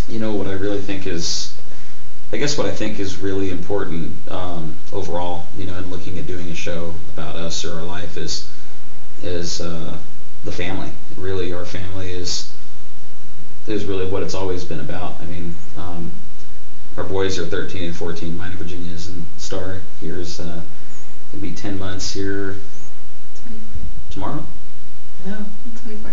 What I really think is, I guess what I think is really important overall, in looking at doing a show about us or our life is the family. Really, our family is really what it's always been about. I mean, our boys are 13 and 14. Mine and Virginia's, and Star here's gonna be 10 months here 24. Tomorrow. No, 24.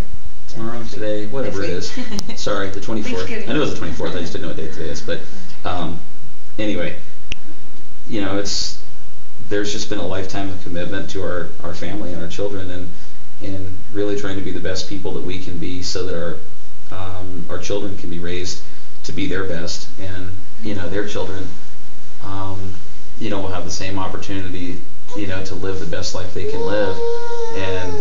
Tomorrow, Yeah, today, whatever it is. Sorry, the 24th. I knew it was the 24th. I just didn't know what day today is. But anyway, there's just been a lifetime of commitment to our family and our children, and really trying to be the best people that we can be, so that our children can be raised to be their best, and their children will have the same opportunity to live the best life they can live. And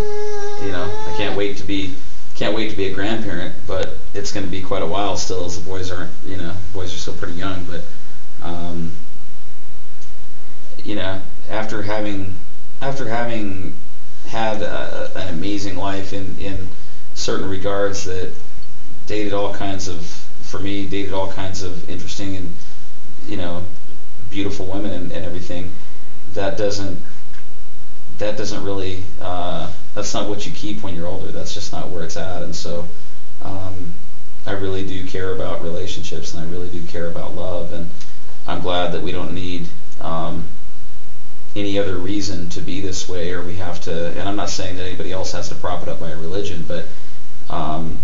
I can't wait to be a grandparent, but it's going to be quite a while still, as the boys are still pretty young. But after having had an amazing life in certain regards, that dated all kinds of interesting and beautiful women and everything, that doesn't really that's not what you keep when you're older. That's just not where it's at. And so I really do care about relationships, and I really do care about love, and I'm glad that we don't need any other reason to be this way, or we have to. And I'm not saying that anybody else has to prop it up by a religion, but I'm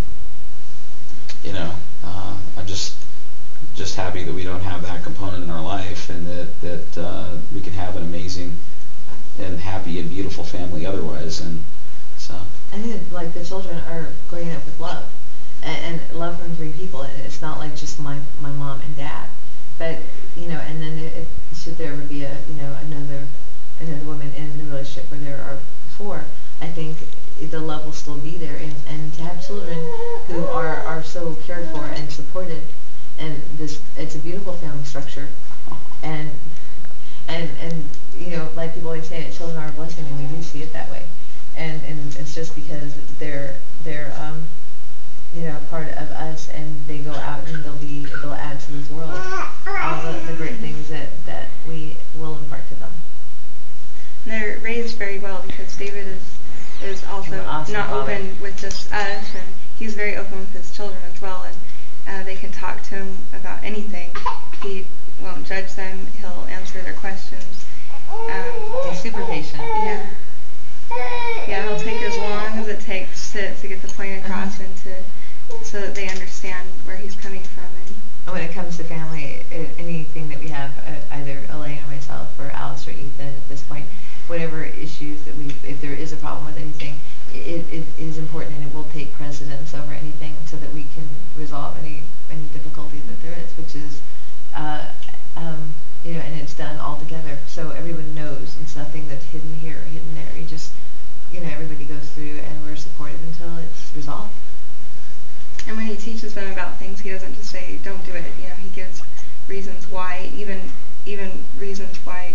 just happy that we don't have that component in our life, and that we can have an amazing and happy and beautiful family otherwise. And so I think that, like, the children are growing up with love, and love from three people. And it's not like just my mom and dad, but and then should there ever be another woman in the relationship where there are four, I think the love will still be there, and to have children who are so cared for and supported, and it's a beautiful family structure, and like people always say, that children are a blessing, and we do see it that way, and it's just because they're part of us, and they go out and they'll add to this world all the great things that we will impart to them. And they're raised very well, because David is also awesome not father. open with just us, and he's very open with his children as well, and they can talk to him about anything. He won't judge them. He'll answer their questions. He's super patient. Yeah, he'll take as long as it takes to get the point across, and so that they understand where he's coming from. And when it comes to family, anything that we have, either Elaine or myself or Alice or Ethan at this point, whatever issues that if there is a problem with anything, it is important, and it will take precedence over anything, so that we can resolve any difficulty that there is, which is and it's done all together, so everyone knows. It's nothing that's hidden here or hidden there. You just everybody goes through, and we're supportive until it's resolved. And when he teaches them about things, he doesn't just say, don't do it. He gives reasons why, even reasons why,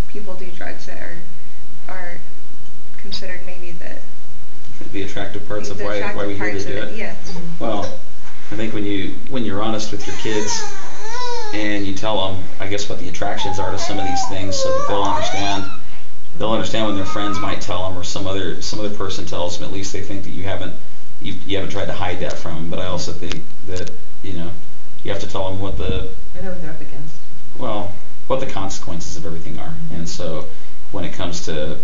people do drugs that are considered maybe the attractive parts of why we're here to do it. Yes. Well, I think when you're honest with your kids, and you tell them, I guess, what the attractions are to some of these things, so that they'll understand. They'll understand when their friends might tell them, or some other person tells them. At least they think that you haven't tried to hide that from them. But I also think that you have to tell them what I know what they're up against. Well, what the consequences of everything are. And so when it comes to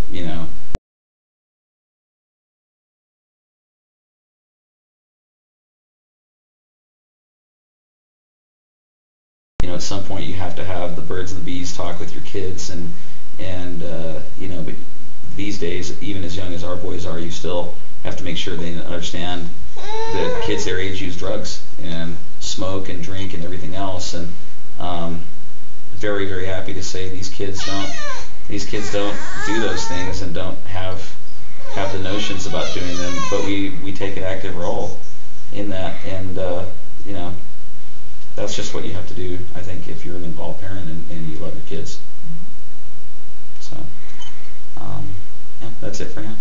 at some point you have to have the birds and the bees talk with your kids, and but these days, even as young as our boys are, you still have to make sure they understand that kids their age use drugs and smoke and drink and everything else. And very, very happy to say these kids don't do those things, and don't have the notions about doing them, but we take an active role in that. And that's just what you have to do, I think, if you're an involved parent and you love your kids. So, yeah, that's it for now.